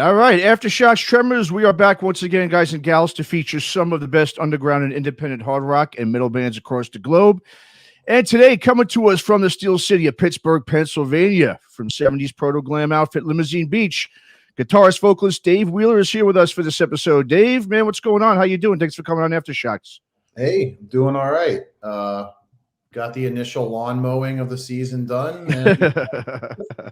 All right, Aftershocks, Tremors, we are back once again, guys and gals, to feature some of the best underground and independent hard rock and metal bands across the globe. And today, coming to us from the Steel City of Pittsburgh, Pennsylvania, from 70s proto-glam outfit Limousine Beach, guitarist, vocalist Dave Wheeler is here with us for this episode. Dave, man, what's going on? How you doing? Thanks for coming on Aftershocks. Hey, doing all right. Got the initial lawn mowing of the season done. And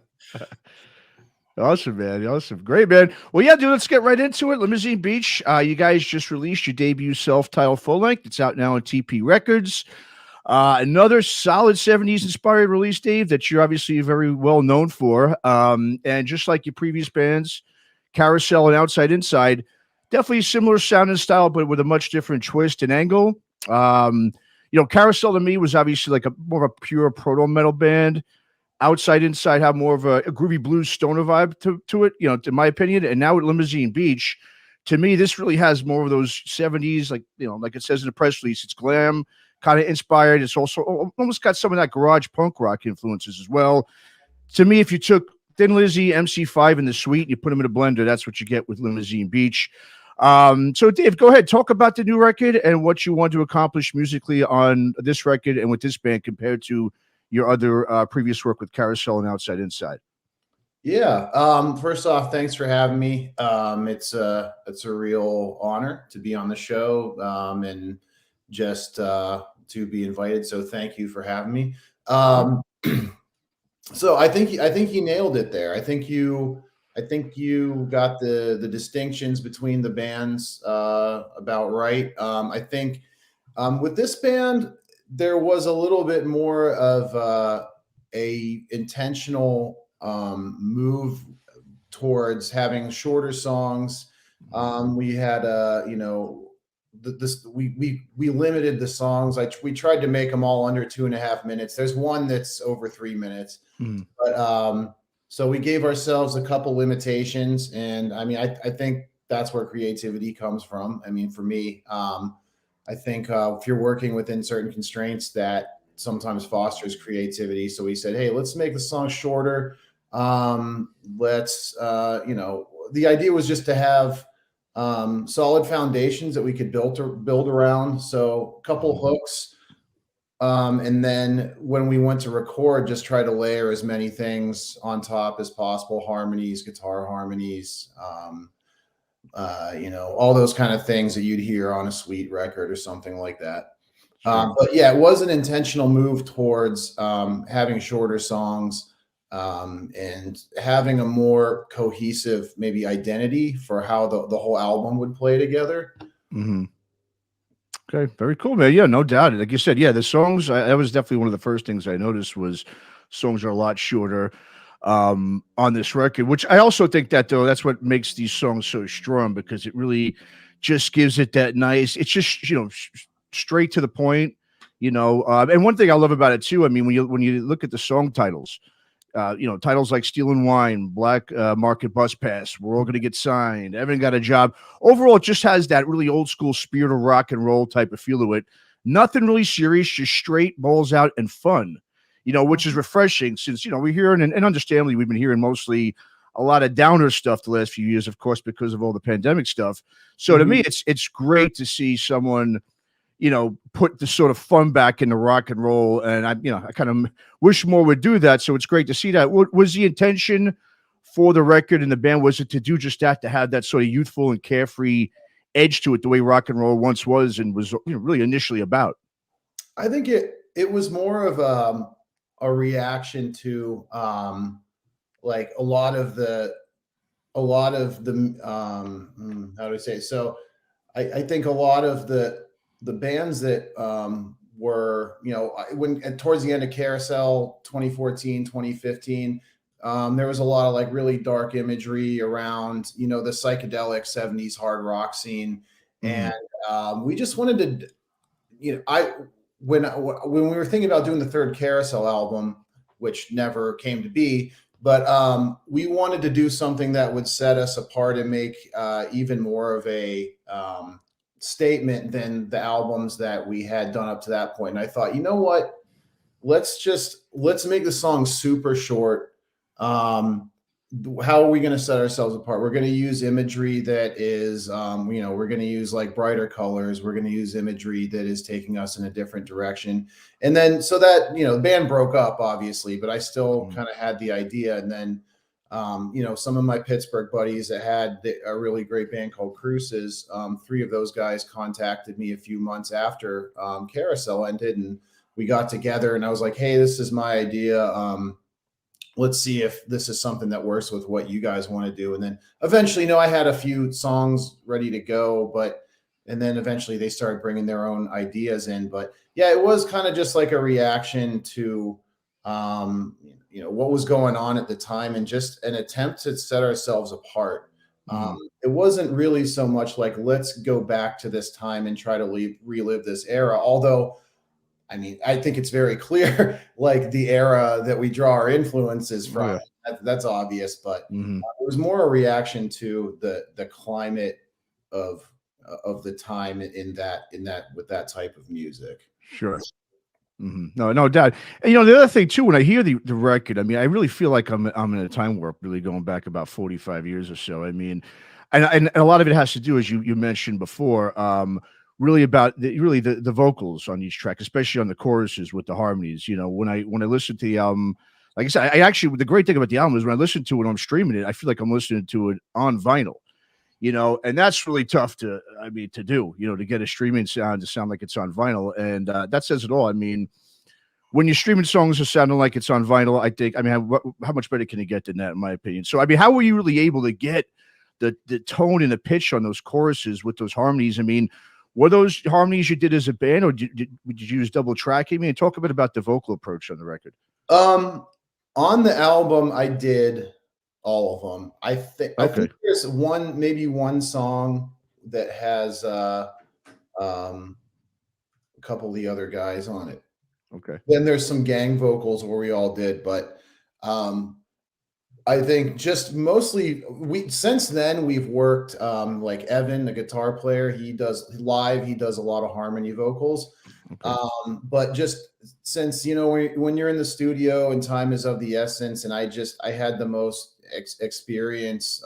Awesome, man. Awesome. Great, man. Well, yeah, dude, let's get right into it. Limousine Beach, you guys just released your debut self-titled full-length. It's out now on TP Records. Another solid 70s inspired release, Dave, that you're obviously very well known for. And just like your previous bands, Carousel and Outside Inside, definitely a similar sound and style, but with a much different twist and angle. Carousel to me was obviously like more of a pure proto metal band. Outside Inside had more of a groovy blues stoner vibe to it, in my opinion. And now with Limousine Beach, to me, this really has more of those 70s, like it says in the press release, it's glam, kind of inspired. It's also almost got some of that garage punk rock influences as well. To me, if you took Thin Lizzy, MC5, and the Sweet, and you put them in a blender, that's what you get with Limousine Beach. So Dave, go ahead, talk about the new record and what you want to accomplish musically on this record and with this band compared to your other previous work with Carousel and Outside Inside. Yeah. First off, thanks for having me. It's a real honor to be on the show and just to be invited. So thank you for having me. So I think you nailed it there. I think you got the distinctions between the bands about right. I think with this band, there was a little bit more of a intentional move towards having shorter songs. We had we limited the songs. We tried to make them all under 2.5 minutes. There's one that's over 3 minutes, but so we gave ourselves a couple limitations, and I mean, I think that's where creativity comes from. I mean, for me, I think if you're working within certain constraints, that sometimes fosters creativity. So we said, hey, let's make the song shorter. The idea was just to have solid foundations that we could build around. So a couple hooks. And then when we went to record, just try to layer as many things on top as possible, harmonies, guitar harmonies, all those kind of things that you'd hear on a Sweet record or something like that. Sure. But yeah, it was an intentional move towards having shorter songs and having a more cohesive maybe identity for how the whole album would play together. Mm-hmm. Okay, very cool, man. Yeah, no doubt. Like you said, yeah, the songs, that was definitely one of the first things I noticed was songs are a lot shorter on this record, which I also think that, though, that's what makes these songs so strong, because it really just gives it that nice, it's just, straight to the point, and one thing I love about it too, I mean, when you look at the song titles, titles like Steel and Wine, Black Market Bus Pass, We're All Gonna Get Signed, Evan Got a Job. Overall, it just has that really old school spirit of rock and roll type of feel to it. Nothing really serious, just straight balls out and fun, which is refreshing since, we're hearing, and understandably, we've been hearing mostly a lot of downer stuff the last few years, of course, because of all the pandemic stuff. So to me, it's great to see someone, put the sort of fun back into rock and roll. And I kind of wish more would do that. So it's great to see that. What was the intention for the record and the band? Was it to do just that, to have that sort of youthful and carefree edge to it, the way rock and roll once was and was really initially about? I think it was more of a reaction to like a lot of the how do I say? So I think a lot of the bands that were, when towards the end of Carousel 2014, 2015, there was a lot of like really dark imagery around, the psychedelic 70s hard rock scene. And we just wanted to, when we were thinking about doing the third Carousel album, which never came to be, but we wanted to do something that would set us apart and make even more of a statement than the albums that we had done up to that point. And I thought, you know what, let's make the song super short. how are we going to set ourselves apart? We're going to use imagery that is, we're going to use like brighter colors. We're going to use imagery that is taking us in a different direction. And then, so that, the band broke up obviously, but I still kind of had the idea. And then, some of my Pittsburgh buddies that had a really great band called CAROUSEL, 3 of those guys contacted me a few months after Carousel ended, and we got together and I was like, hey, this is my idea. Let's see if this is something that works with what you guys want to do. And then eventually, I had a few songs ready to go, and then eventually they started bringing their own ideas in. But yeah, it was kind of just like a reaction to, what was going on at the time and just an attempt to set ourselves apart. It wasn't really so much like, let's go back to this time and try to relive this era. Although, I mean, I think it's very clear, like the era that we draw our influences from. That's obvious, but it was more a reaction to the climate of the time in that with that type of music. Sure. No doubt. And the other thing too, when I hear the record, I mean, I really feel like I'm in a time warp, really going back about 45 years or so. I mean, and a lot of it has to do, as you mentioned before, really about the vocals on each track, especially on the choruses with the harmonies. When I listen to the album, like I said, I actually, the great thing about the album is when I listen to it, I'm streaming it, I feel like I'm listening to it on vinyl. And that's really tough to do, to get a streaming sound to sound like it's on vinyl. And that says it all. I mean, when you're streaming songs that sounding like it's on vinyl, I think, how much better can you get than that, in my opinion? So, I mean, how were you really able to get the tone and the pitch on those choruses with those harmonies? I mean, were those harmonies you did as a band, or did you use double tracking? I mean, talk a bit about the vocal approach on the record. On the album, I did all of them. I think there's maybe one song that has a couple of the other guys on it. Okay. Then there's some gang vocals where we all did, but I think just mostly since then we've worked like Evan, the guitar player, he does a lot of harmony vocals. Okay. But just since, when you're in the studio and time is of the essence, and I had the most experience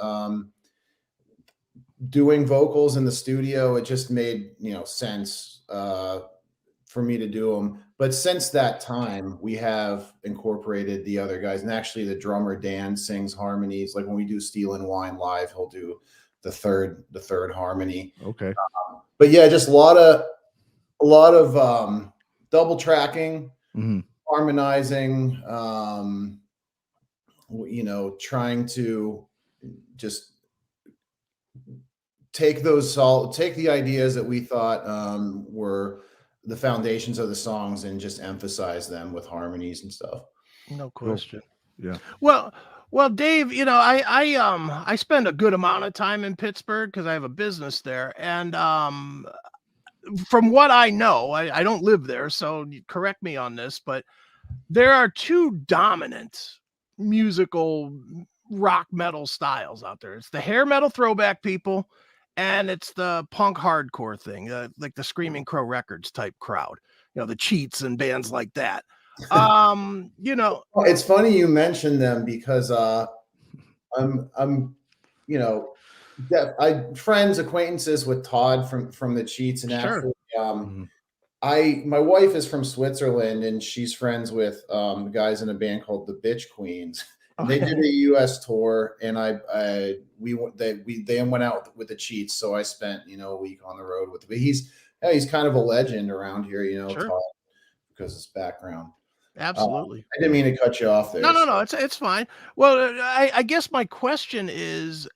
doing vocals in the studio, it just made, sense for me to do them. But since that time, we have incorporated the other guys, and actually the drummer Dan sings harmonies. Like when we do Steel and Wine live, he'll do the third harmony. Okay. But yeah, just a lot of double tracking, harmonizing, trying to just take the ideas that we thought were the foundations of the songs and just emphasize them with harmonies and stuff. No question. Yeah. Well, Dave, I spend a good amount of time in Pittsburgh because I have a business there. And from what I know, I don't live there, so correct me on this, but there are 2 dominant musical rock metal styles out there. It's the hair metal throwback people, and it's the punk hardcore thing, like the Screaming Crow Records type crowd, the Cheats and bands like that. It's funny you mentioned them because I'm acquaintances with Todd from the Cheats, and sure. Actually, my wife is from Switzerland, and she's friends with guys in a band called the Bitch Queens. They did a U.S. tour, and they went out with the Cheats. So I spent a week on the road with him. But he's kind of a legend around here, sure. Todd, because his background. Absolutely. I didn't mean to cut you off there. No, it's fine. Well, I guess my question is,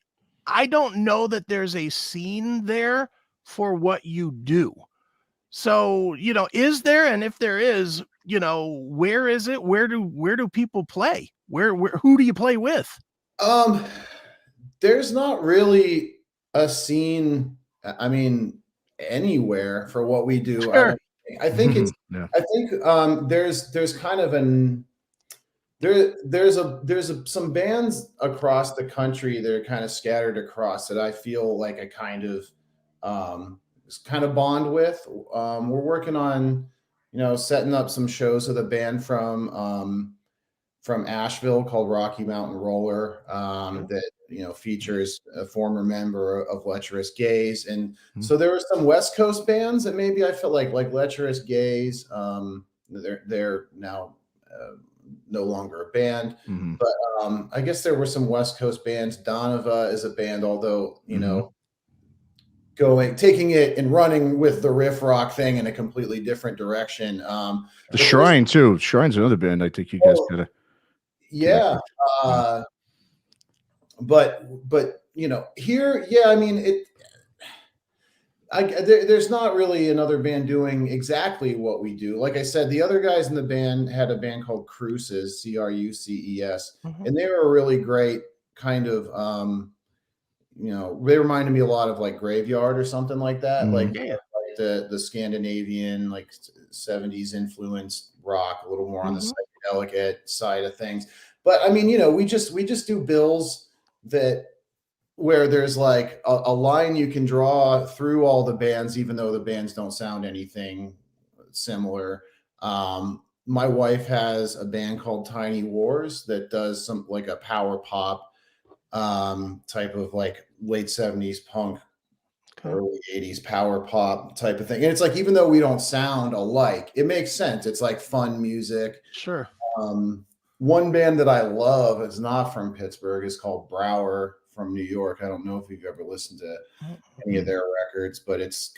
I don't know that there's a scene there for what you do. So, is there? And if there is, where is it? Where do people play? Who do you play with? There's not really a scene, anywhere for what we do. Sure. I think it's I think there's kind of there's some bands across the country that are kind of scattered across that I feel like I kind of bond with. We're working on setting up some shows with a band from from Asheville called Rocky Mountain Roller, that, you know, features a former member of Lecherous Gaze. And so there were some West Coast bands that maybe I felt like Lecherous Gaze. They're now no longer a band, but I guess there were some West Coast bands. Donova is a band, although, you know, taking it and running with the riff rock thing in a completely different direction. The Shrine too. Shrine's another band I think you guys gotta. Yeah. But you know, here, yeah, I mean, there's not really another band doing exactly what we do. Like I said, the other guys in the band had a band called Cruces, CRUCES, and they were a really great kind of, you know, they reminded me a lot of like Graveyard or something like that. Like the Scandinavian, like 70s influenced rock, a little more on the psychedelic side of things. But I mean, you know, we just do bills where there's like a line you can draw through all the bands, even though the bands don't sound anything similar. My wife has a band called Tiny Wars that does some like a power pop type of like late 70s punk, early 80s power pop type of thing. And it's like, even though we don't sound alike, it makes sense. It's like fun music. Sure. One band that I love is not from Pittsburgh, is called Brower from New York. I don't know if you've ever listened to any of their records, but it's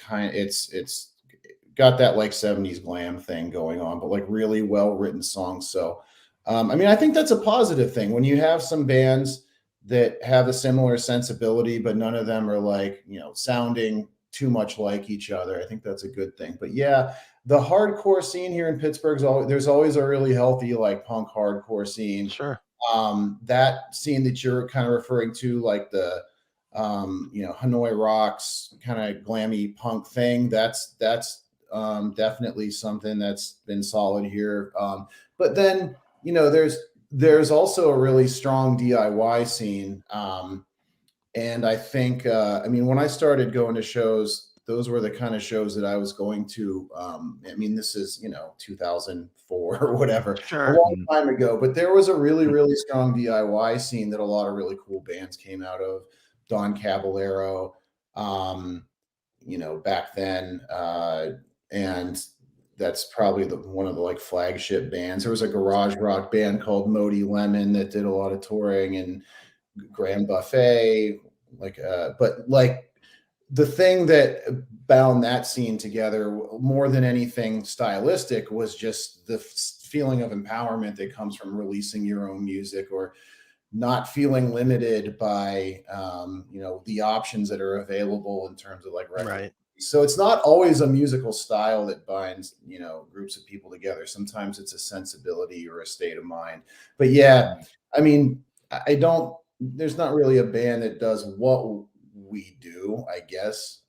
got that like 70s glam thing going on, but like really well written songs. So I mean, I think that's a positive thing when you have some bands that have a similar sensibility, but none of them are like, you know, sounding too much like each other. I think that's a good thing. But yeah, the hardcore scene here in Pittsburgh there's always a really healthy like punk hardcore scene. Sure. That scene that you're kind of referring to, like the you know, Hanoi Rocks kind of glammy punk thing, that's definitely something that's been solid here. But then, you know, there's also a really strong DIY scene. And I think, I mean, when I started going to shows, those were the kind of shows that I was going to. I mean, this is, you know, 2004 or whatever, a long time ago, but there was a really, really strong DIY scene that a lot of really cool bands came out of. Don Caballero, you know, back then. And that's probably one of the like flagship bands. There was a garage rock band called Modi Lemon that did a lot of touring, and Grand Buffet, but like the thing that bound that scene together more than anything stylistic was just the feeling of empowerment that comes from releasing your own music, or not feeling limited by you know, the options that are available in terms of like record. Right. So it's not always a musical style that binds, you know, groups of people together. Sometimes it's a sensibility or a state of mind. But yeah, I mean, there's not really a band that does what we do, I guess.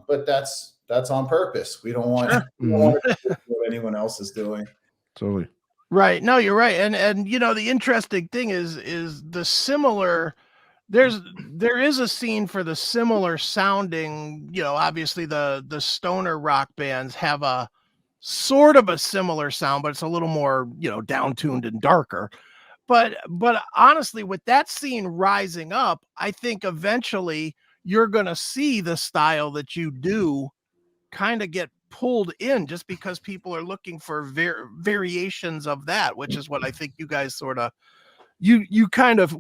But that's on purpose. We don't want to do what anyone else is doing. Totally. Right. No, you're right. And you know, the interesting thing is the similar, there is a scene for the similar sounding, you know, obviously the stoner rock bands have a sort of a similar sound, but it's a little more, you know, down-tuned and darker. But honestly, with that scene rising up, I think eventually you're going to see the style that you do kind of get pulled in, just because people are looking for variations of that, which is what I think you guys sort of, you kind of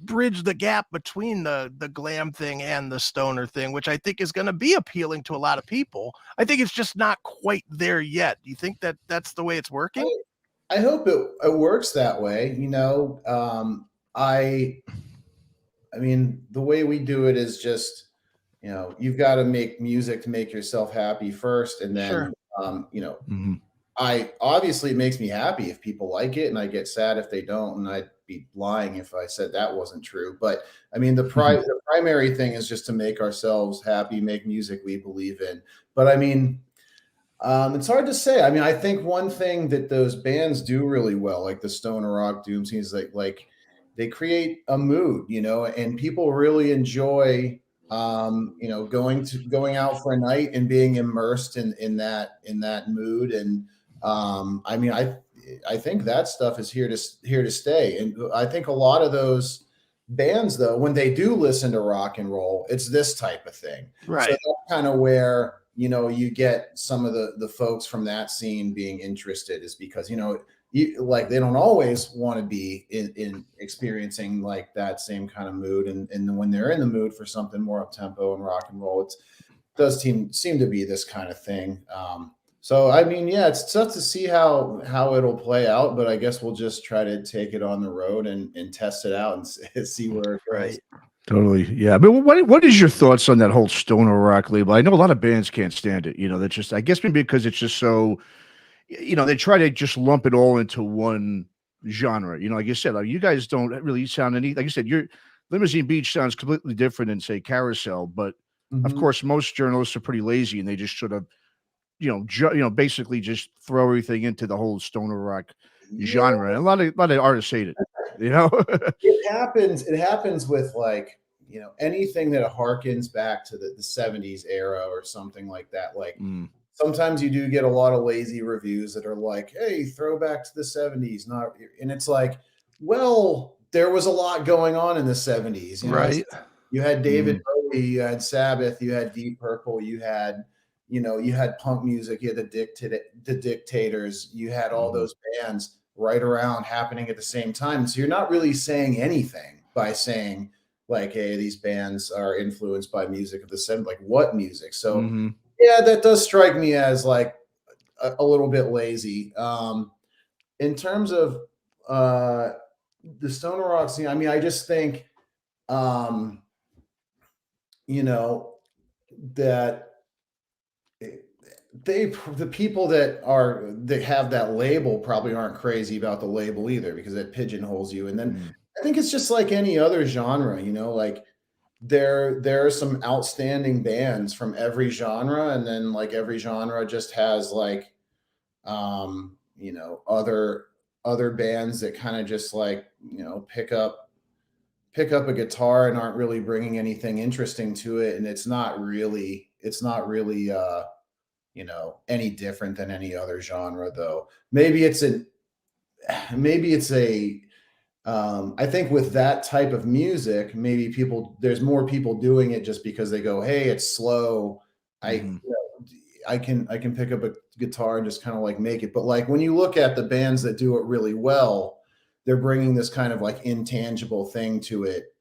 bridge the gap between the glam thing and the stoner thing, which I think is going to be appealing to a lot of people. I think it's just not quite there yet. Do you think that that's the way it's working? I hope it works that way. You know, I mean, the way we do it is just, you know, you've got to make music to make yourself happy first. And then, you know, obviously it makes me happy if people like it, and I get sad if they don't. And I'd be lying if I said that wasn't true. But I mean, the primary thing is just to make ourselves happy, make music we believe in. But I mean, it's hard to say. I mean, I think one thing that those bands do really well, like the stoner rock doom scenes, like they create a mood, you know, and people really enjoy, you know, going out for a night and being immersed in that mood. And I mean, I think that stuff is here to stay. And I think a lot of those bands, though, when they do listen to rock and roll, it's this type of thing. Right. So that's kind of where, you know, you get some of the folks from that scene being interested, is because, you know, like they don't always want to be in experiencing like that same kind of mood. And when they're in the mood for something more up tempo and rock and roll, it does seem to be this kind of thing. So, I mean, yeah, it's tough to see how it'll play out, but I guess we'll just try to take it on the road and test it out and see where it goes. Right. Totally. Yeah. But what is your thoughts on that whole stoner rock label? I know a lot of bands can't stand it. You know, that's just, I guess maybe because it's just so, you know, they try to just lump it all into one genre. You know, like you said, like you guys don't really sound like you said, your Limousine Beach sounds completely different than, say, Carousel. But of course, most journalists are pretty lazy and they just sort of, basically just throw everything into the whole stoner rock genre. And a lot of artists hate it, you know. It happens with, like, you know, anything that harkens back to the 70s era or something like that. Like sometimes you do get a lot of lazy reviews that are like, hey, throwback to the 70s. And it's like, well, there was a lot going on in the 70s. You know? Right. You had David Bowie, you had Sabbath, you had Deep Purple, you had punk music, you had the Dictators, you had all those bands right around happening at the same time. So you're not really saying anything by saying, like, hey, these bands are influenced by music of the 70s. Like, what music? So yeah, that does strike me as like a little bit lazy. In terms of the stoner rock scene, I mean, I just think you know, that the people that have that label probably aren't crazy about the label either, because it pigeonholes you. And then I think it's just like any other genre, you know, like there are some outstanding bands from every genre, and then like every genre just has like you know, other bands that kind of just like, you know, pick up a guitar and aren't really bringing anything interesting to it, and it's not really you know, any different than any other genre, though. Maybe it's a I think with that type of music, maybe there's more people doing it just because they go, hey, it's slow. You know, I can pick up a guitar and just kind of like make it. But like when you look at the bands that do it really well, they're bringing this kind of like intangible thing to it.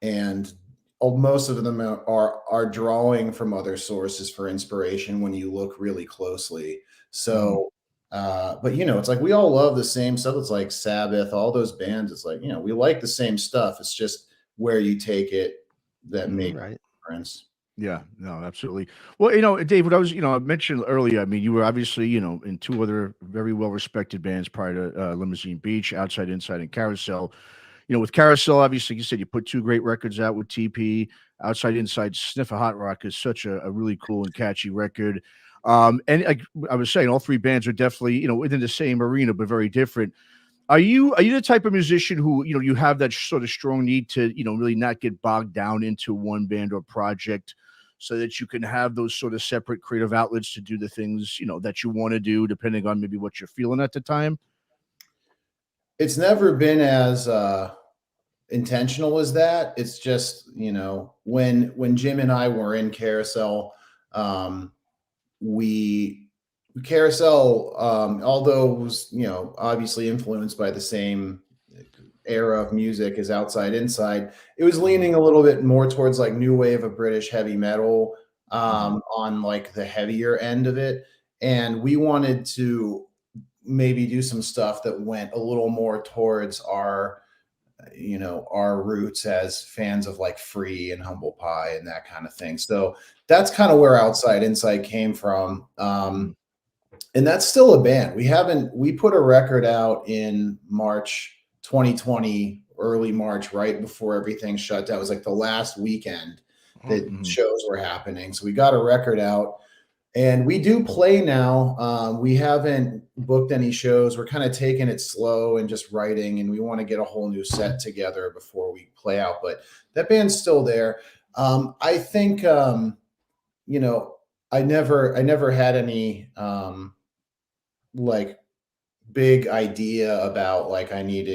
And most of them are drawing from other sources for inspiration when you look really closely. So, but you know, it's like we all love the same stuff. It's like Sabbath, all those bands. It's like, you know, we like the same stuff. It's just where you take it that makes a difference. Yeah, no, absolutely. Well, you know, Dave, what I mentioned earlier, I mean, you were obviously, you know, in two other very well-respected bands prior to Limousine Beach, Outside, Inside, and Carousel. You know, with Carousel, obviously, you said you put two great records out with TP. Outside, Inside, Sniff a Hot Rock is such a really cool and catchy record. And I was saying, all three bands are definitely, you know, within the same arena, but very different. Are you the type of musician who, you know, you have that sort of strong need to, you know, really not get bogged down into one band or project, so that you can have those sort of separate creative outlets to do the things, you know, that you want to do, depending on maybe what you're feeling at the time? It's never been as intentional as that. It's just, you know, when Jim and I were in Carousel, Carousel, although it was, you know, obviously influenced by the same era of music as Outside Inside, it was leaning a little bit more towards like new wave of British heavy metal, on like the heavier end of it. And we wanted to maybe do some stuff that went a little more towards our, you know, our roots as fans of like Free and Humble Pie and that kind of thing. So that's kind of where Outside Inside came from. And that's still a band. We put a record out in March 2020, early March, right before everything shut down. It was like the last weekend that shows were happening. So we got a record out. And we do play now. We haven't booked any shows. We're kind of taking it slow and just writing, and we want to get a whole new set together before we play out. But that band's still there. I think, you know, I never had any like big idea about like I need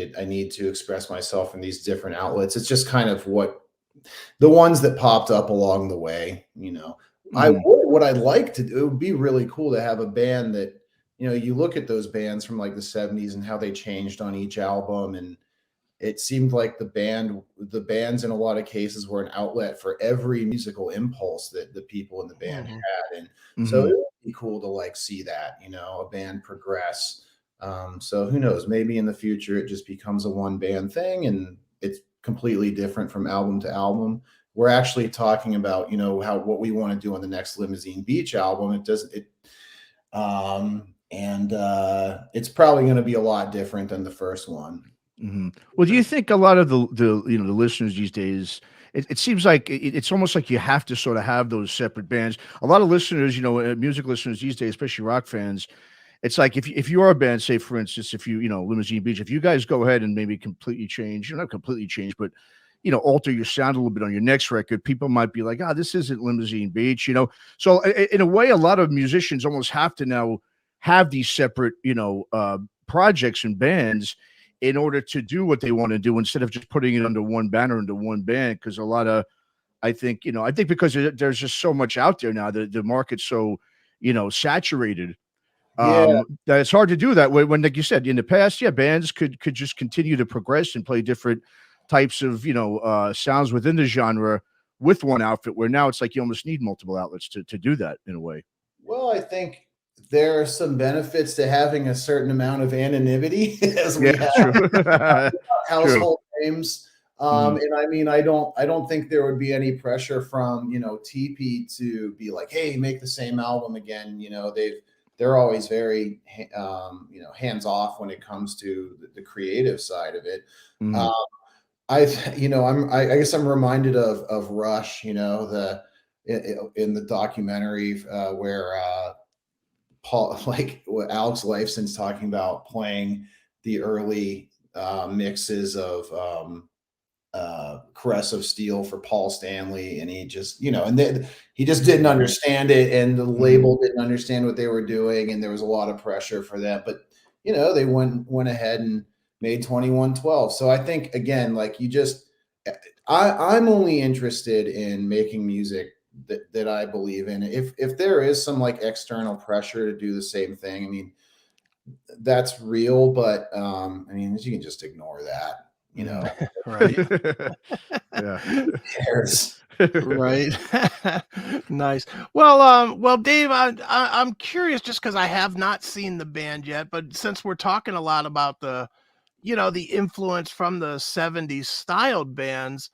to express myself in these different outlets. It's just kind of what the ones that popped up along the way, you know. Mhm. What I'd like to do, it would be really cool to have a band that, you know, you look at those bands from like the 70s and how they changed on each album, and it seemed like the bands in a lot of cases were an outlet for every musical impulse that the people in the band Mhm. had. And so Mhm. it would be cool to like see that, you know, a band progress. So who knows, maybe in the future it just becomes a one band thing and it's completely different from album to album. We're actually talking about, you know, what we want to do on the next Limousine Beach album. It doesn't it and it's probably going to be a lot different than the first one. Mhm. Well, do you think a lot of the listeners these days, it seems like it's almost like you have to sort of have those separate bands. A lot of listeners, music listeners these days, especially rock fans, it's like if you are a band, say for instance, if Limousine Beach, if you guys go ahead and maybe completely change, not completely change, but alter your sound a little bit on your next record, people might be like, this isn't Limousine Beach. So in a way, a lot of musicians almost have to now have these separate, projects and bands in order to do what they want to do instead of just putting it under one banner, under one band. Because a lot of, I think because there's just so much out there now, the market's so, saturated, Yeah. that it's hard to do that when, like you said, in the past, yeah, bands could just continue to progress and play different types of, sounds within the genre with one outfit, where now it's like you almost need multiple outlets to do that in a way. Well, I think there are some benefits to having a certain amount of anonymity as Yeah, we have true. True. household names. Mhm. And I mean, I don't think there would be any pressure from, you know, TP to be like, hey, make the same album again. You know, they're always very, you know, hands off when it comes to the creative side of it. Mhm. Um, you know, I guess I'm reminded of Rush, you know, in the documentary where Paul, like what Alex Lifeson's talking about playing the early mixes of Caress of Steel for Paul Stanley, and he just, you know, and then he just didn't understand it, and the Mhm. label didn't understand what they were doing, and there was a lot of pressure for that. But you know, they went ahead and made 2112. So I think again, like you just, I'm only interested in making music that I believe in. If there is some like external pressure to do the same thing, I mean, that's real, but I mean, you can just ignore that, you know. Mhm. Right. Yeah. Who cares? Right. Nice. Well, Dave, I'm curious just because I have not seen the band yet, but since we're talking a lot about the influence from the 70s styled bands,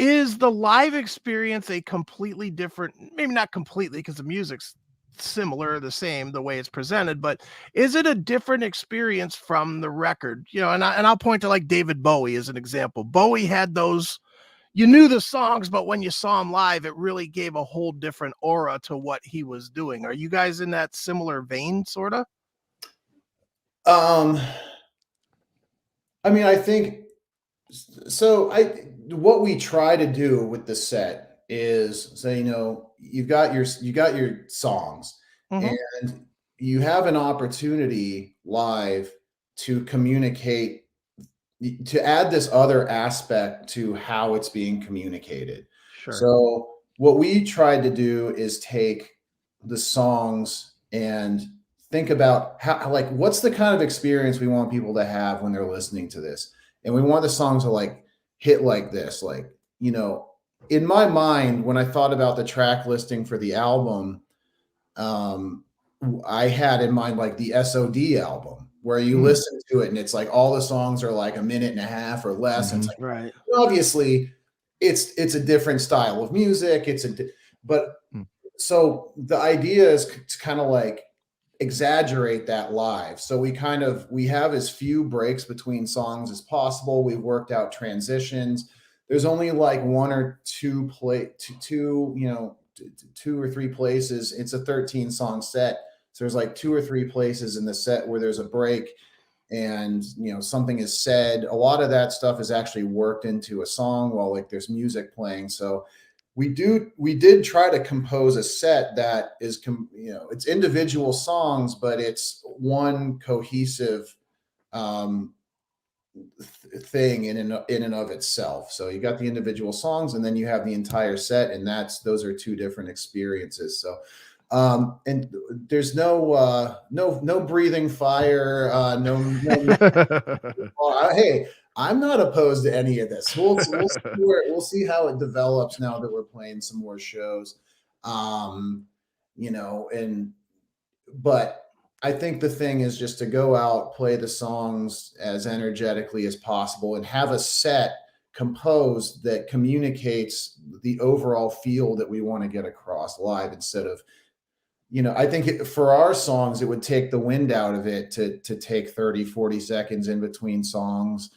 is the live experience a completely different, maybe not completely because the music's similar, the same, the way it's presented, but is it a different experience from the record? And I'll point to like David Bowie as an example. Bowie had those, you knew the songs, but when you saw him live, it really gave a whole different aura to what he was doing. Are you guys in that similar vein, sort of? Um, I mean, I think so. What we try to do with the set is say, you know, you got your songs, Hmm. and you have an opportunity live to communicate, to add this other aspect to how it's being communicated. Sure. So what we tried to do is take the songs and think about how, like, what's the kind of experience we want people to have when they're listening to this. And we want the songs to like hit like this, like, you know, in my mind, when I thought about the track listing for the album, um, I had in mind like the SOD album, where you Mm. listen to it and it's like all the songs are like a minute and a half or less. And it's Mhm. like, Right. obviously it's a different style of music. But Mm. so the idea is to kind of like exaggerate that live. So we have as few breaks between songs as possible. We've worked out transitions. There's only like one or two, you know, two or three places. It's a 13 song set. So there's like two or three places in the set where there's a break and, you know, something is said. A lot of that stuff is actually worked into a song while like there's music playing. So we did try to compose a set that is, you know, it's individual songs, but it's one cohesive thing in and of itself. So you got the individual songs, and then you have the entire set, and those are two different experiences. So and there's no breathing fire, hey, I'm not opposed to any of this. We'll see how it develops now that we're playing some more shows. But I think the thing is just to go out, play the songs as energetically as possible, and have a set composed that communicates the overall feel that we want to get across live, instead of, I think for our songs, it would take the wind out of it to take 30, 40 seconds in between songs,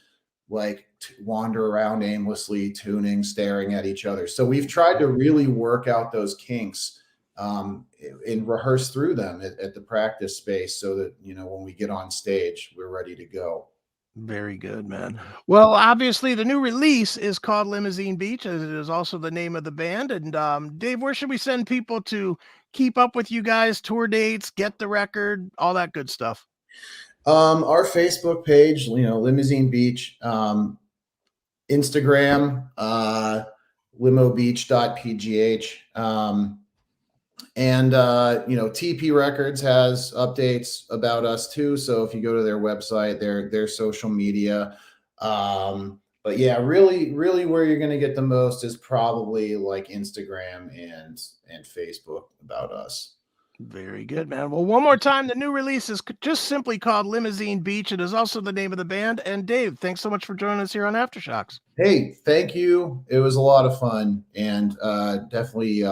like wander around aimlessly, tuning, staring at each other. So we've tried to really work out those kinks and rehearse through them at the practice space, so that, when we get on stage, we're ready to go. Very good, man. Well, obviously the new release is called Limousine Beach, as it is also the name of the band. And Dave, where should we send people to keep up with you guys, tour dates, get the record, all that good stuff? Our Facebook page, Limousine Beach, Instagram, limobeach.pgh. And TP Records has updates about us too. So if you go to their website, their social media, but yeah, really where you're going to get the most is probably like Instagram and Facebook about us. Very good, man. Well, one more time, the new release is just simply called Limousine Beach. It is also the name of the band. And Dave, thanks so much for joining us here on Aftershocks. Hey, thank you. It was a lot of fun, and definitely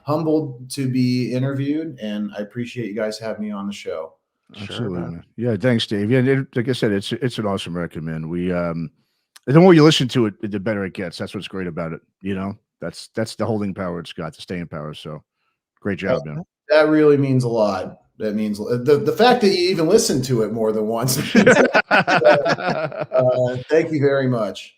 humbled to be interviewed, and I appreciate you guys having me on the show. Absolutely, sure, man. Yeah, thanks, Dave. Yeah, like I said, it's an awesome record, man. We the more you listen to it, the better it gets. That's what's great about it. That's the holding power it's got, the staying power. So great job, man. That really means a lot. That means the fact that you even listen to it more than once. Thank you very much.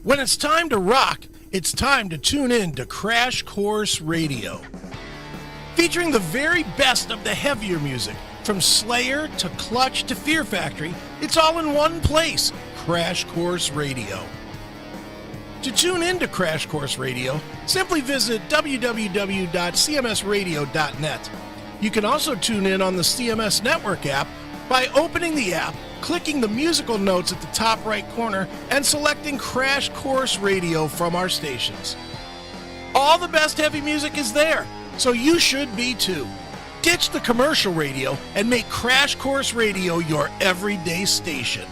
When it's time to rock, it's time to tune in to Crash Course Radio. Featuring the very best of the heavier music, from Slayer to Clutch to Fear Factory, it's all in one place, Crash Course Radio. To tune in to Crash Course Radio, simply visit www.cmsradio.net. You can also tune in on the CMS Network app by opening the app, clicking the musical notes at the top right corner, and selecting Crash Course Radio from our stations. All the best heavy music is there, so you should be too. Ditch the commercial radio and make Crash Course Radio your everyday station.